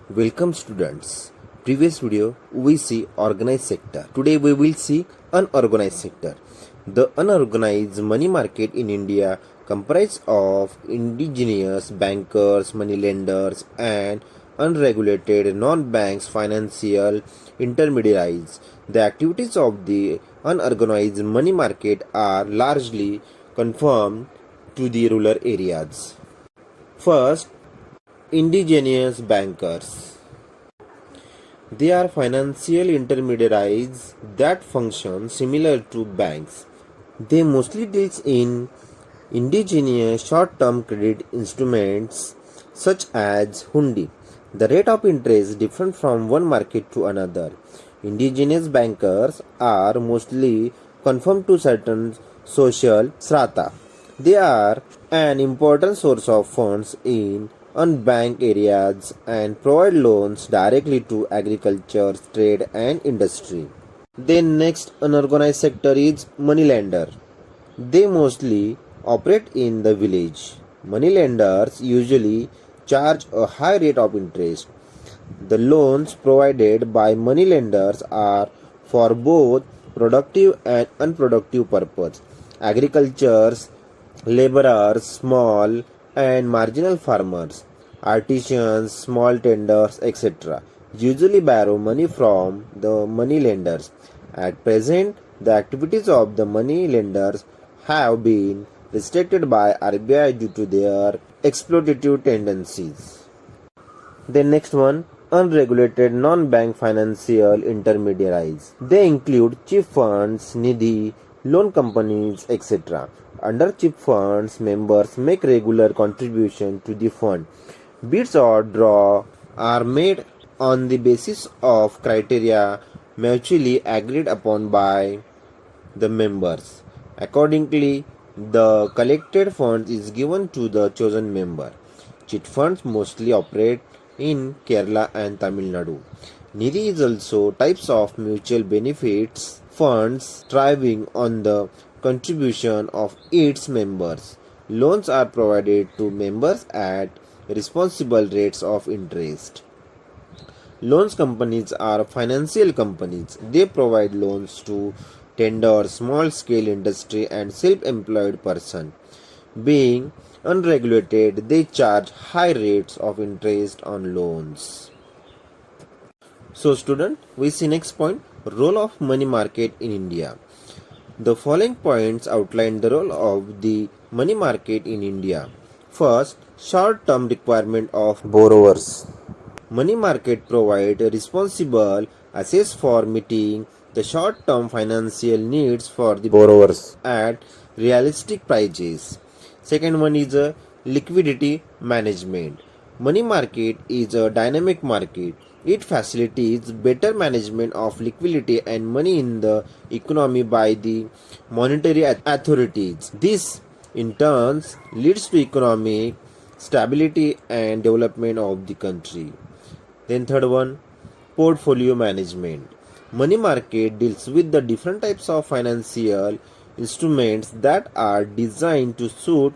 Welcome students. Previous video we see organized sector. Today we will see unorganized sector. The unorganized money market in India comprises of indigenous bankers, money lenders and unregulated non-banks financial intermediaries. The activities of the unorganized money market are largely confined to the rural areas. First, indigenous bankers. They are financial intermediaries that function similar to banks. They mostly deal in indigenous short-term credit instruments such as hundi. The rate of interest is different from one market to another. Indigenous bankers are mostly conform to certain social strata. They are an important source of funds in unbanked areas and provide loans directly to agriculture, trade and industry. Then next unorganized sector is money lender. They mostly operate in the village. Money lenders usually charge a high rate of interest. The loans provided by money lenders are for both productive and unproductive purpose. Agricultures, laborers, small and marginal farmers, artisans, small tenders, etc. usually borrow money from the money lenders. At present, the activities of the money lenders have been restricted by RBI due to their exploitative tendencies. Then next one, unregulated non-bank financial intermediaries. They include chip funds, nidhi, loan companies, etc. Under chip funds, members make regular contribution to the fund. Bids or draw are made on the basis of criteria mutually agreed upon by the members. Accordingly, the collected funds is given to the chosen member. Chit funds mostly operate in Kerala and Tamil Nadu. Nidhi is also types of mutual benefits funds thriving on the contribution of its members. Loans are provided to members at responsible rates of interest. Loans companies are financial companies. They provide loans to tender, small-scale industry and self-employed person. Being unregulated, they charge high rates of interest on loans. So student, we see next point, role of money market in India. The following points outline the role of the money market in India. First, short-term requirement of borrowers. Money market provide responsible access for meeting the short-term financial needs for the borrowers at realistic prices. Second one is liquidity management. Money market is a dynamic market. It facilitates better management of liquidity and money in the economy by the monetary authorities. This in turn leads to economic stability and development of the country. Then third one, portfolio management. Money market deals with the different types of financial instruments that are designed to suit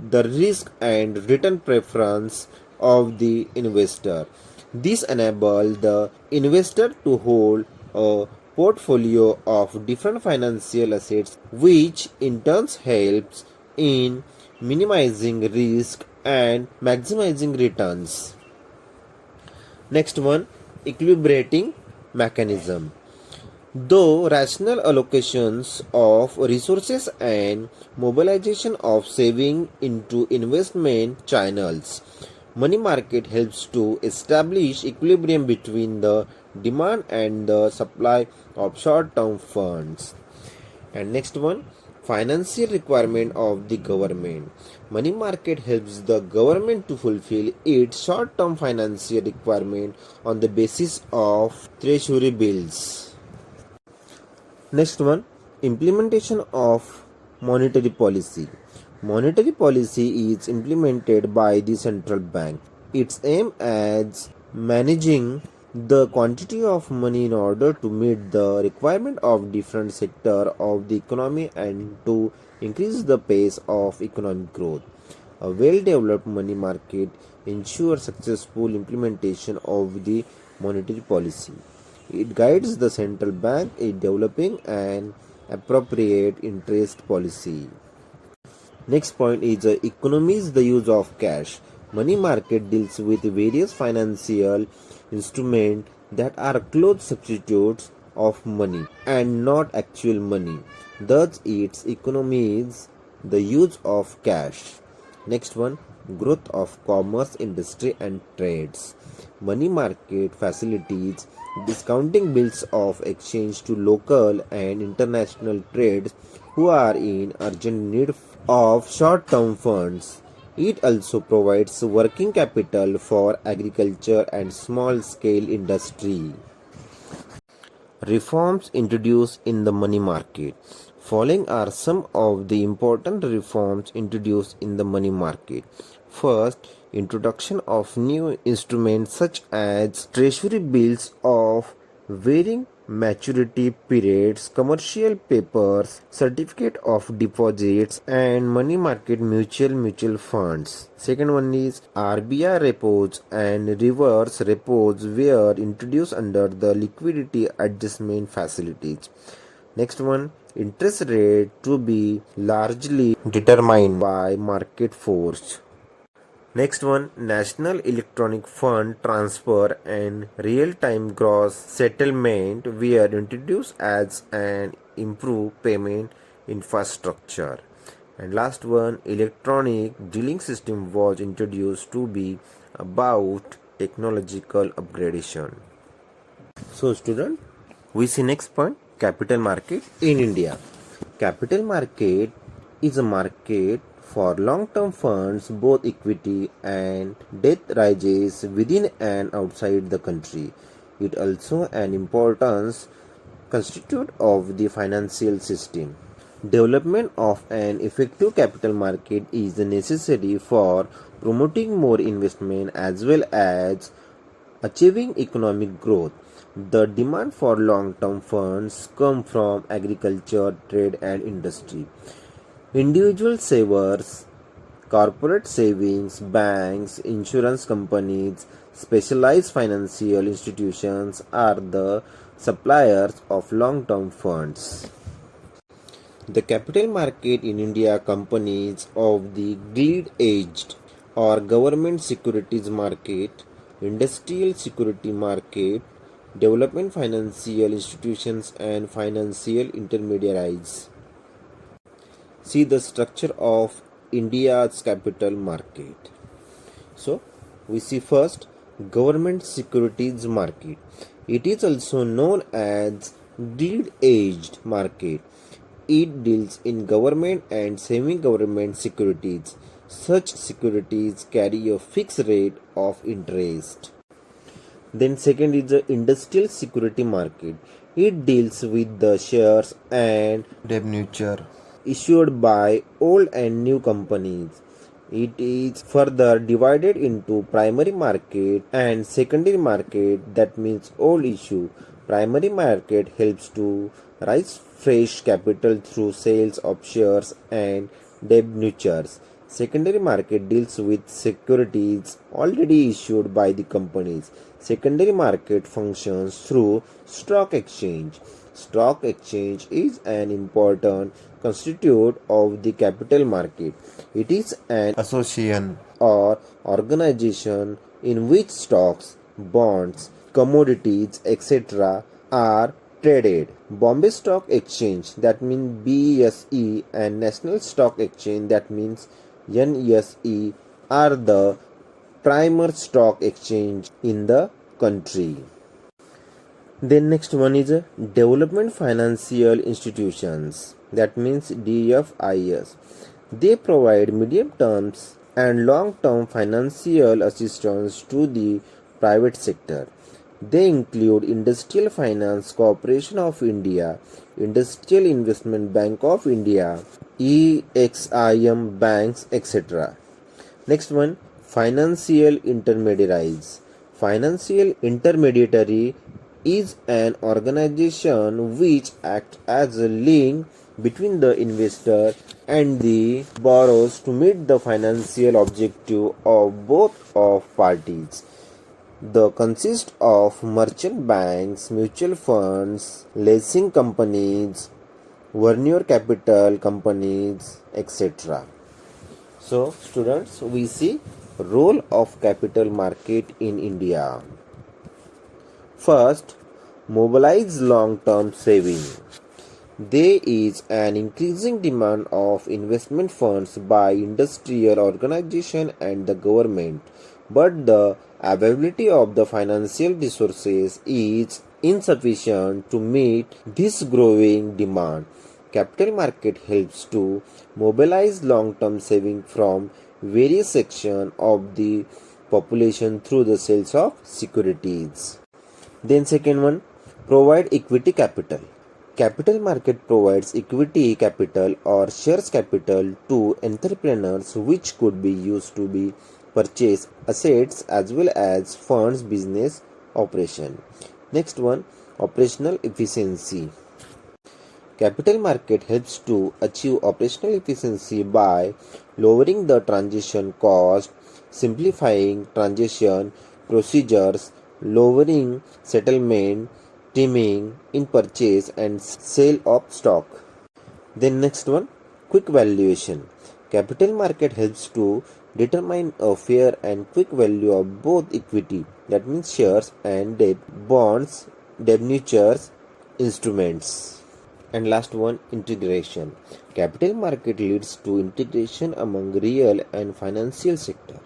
the risk and return preference of the investor. This enables the investor to hold a portfolio of different financial assets, which in turn helps in minimizing risk and maximizing returns. Next one, equilibrating mechanism. Though rational allocations of resources and mobilization of saving into investment channels, money market helps to establish equilibrium between the demand and the supply of short-term funds. And next one, financial requirement of the government. Money market helps the government to fulfill its short-term financial requirement on the basis of treasury bills. Next one, implementation of monetary policy. Monetary policy is implemented by the central bank. Its aim is managing the quantity of money in order to meet the requirement of different sector of the economy and to increase the pace of economic growth. A well-developed money market ensure successful implementation of the monetary policy. It guides the central bank in developing an appropriate interest policy. Next point is economies the use of cash. Money market deals with various financial instruments that are close substitutes of money and not actual money. Thus, it economies the use of cash. Next one, growth of commerce, industry and trades. Money market facilities discounting bills of exchange to local and international trades who are in urgent need of short-term funds. It also provides working capital for agriculture and small-scale industry. Reforms introduced in the money market. Following are some of the important reforms introduced in the money market. First, introduction of new instruments such as treasury bills of varying maturity periods, commercial papers, certificate of deposits, and money market mutual funds. Second one is RBI repos and reverse repos were introduced under the liquidity adjustment facilities. Next one, interest rate to be largely determined by market force. Next one, National Electronic Fund Transfer and Real-Time Gross Settlement were introduced as an improved payment infrastructure. And last one, Electronic Dealing System was introduced to be about technological upgradation. So student, we see next point, capital market in India. Capital market is a market for long-term funds, both equity and debt rises within and outside the country. It also an important constituent of the financial system. Development of an effective capital market is necessary for promoting more investment as well as achieving economic growth. The demand for long-term funds come from agriculture, trade and industry. Individual savers, corporate savings, banks, insurance companies, specialized financial institutions are the suppliers of long-term funds. The capital market in India companies of the gilt-edged or government securities market, industrial security market, development financial institutions and financial intermediaries. See the structure of India's capital market. So, we see first government securities market. It is also known as gilt-edged market. It deals in government and semi-government securities. Such securities carry a fixed rate of interest. Then second is the industrial security market. It deals with the shares and debenture issued by old and new companies. It is further divided into primary market and secondary market, that means old issue. Primary market helps to raise fresh capital through sales of shares and debentures. Secondary market deals with securities already issued by the companies. Secondary market functions through stock exchange. Stock exchange is an important constituent of the capital market. It is an association or organization in which stocks, bonds, commodities, etc. are traded. Bombay Stock Exchange, that means BSE, and National Stock Exchange, that means NSE, are the primary stock exchange in the country. Then next one is development financial institutions, that means DFIs. They provide medium terms and long term financial assistance to the private sector. They include Industrial Finance Corporation of India, Industrial Investment Bank of India, EXIM banks, etc. Next one, financial intermediaries. Financial intermediary is an organization which acts as a link between the investor and the borrowers to meet the financial objective of both of parties. The consist of merchant banks, mutual funds, leasing companies, venture capital companies, etc. So, students, we see role of capital market in India. First, mobilize long-term saving. There is an increasing demand of investment funds by industrial organization and the government, but the availability of the financial resources is insufficient to meet this growing demand. Capital market helps to mobilize long-term saving from various sections of the population through the sales of securities. Then second one, provide equity capital. Capital market provides equity capital or shares capital to entrepreneurs which could be used to be purchase assets as well as funds business operation. Next one, operational efficiency. Capital market helps to achieve operational efficiency by lowering the transaction cost, simplifying transaction procedures, lowering settlement, trimming in purchase and sale of stock. Then next one, quick valuation. Capital market helps to determine a fair and quick value of both equity, that means shares, and debt, bonds, debentures, instruments. And last one, integration. Capital market leads to integration among real and financial sector,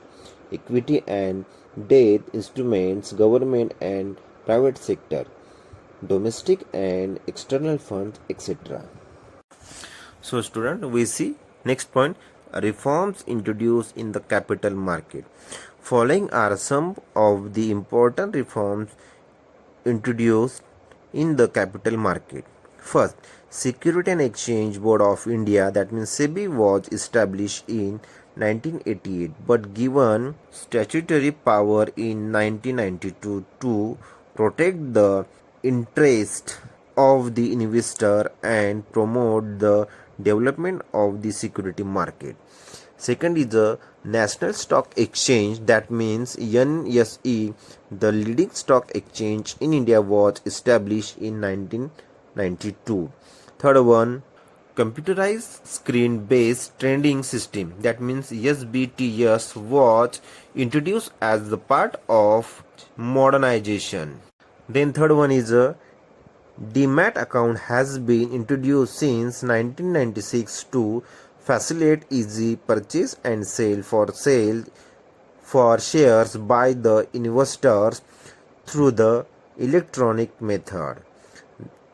equity and debt instruments, government and private sector, domestic and external funds, etc. So student, we see next point, reforms introduced in the capital market. Following are some of the important reforms introduced in the capital market. First, Security and Exchange Board of India, that means SEBI, was established in 1988 but given statutory power in 1992 to protect the interest of the investor and promote the development of the security market. Second is the National Stock Exchange, that means NSE. The leading stock exchange in India was established in 1992. Third one, computerized screen based trading system, that means SBTS, was introduced as the part of modernization. Then third one is a Demat account has been introduced since 1996 to facilitate easy purchase and sale for shares by the investors through the electronic method.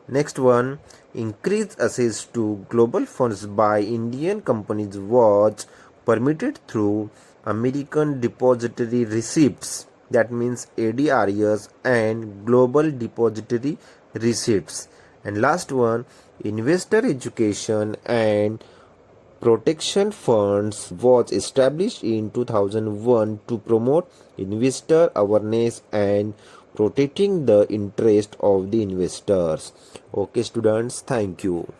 Next one, increased access to global funds by Indian companies was permitted through American Depository Receipts, that means ADRs, and Global Depository Receipts. And last one, investor education and protection funds was established in 2001 to promote investor awareness and protecting the interest of the investors. Okay students, thank you.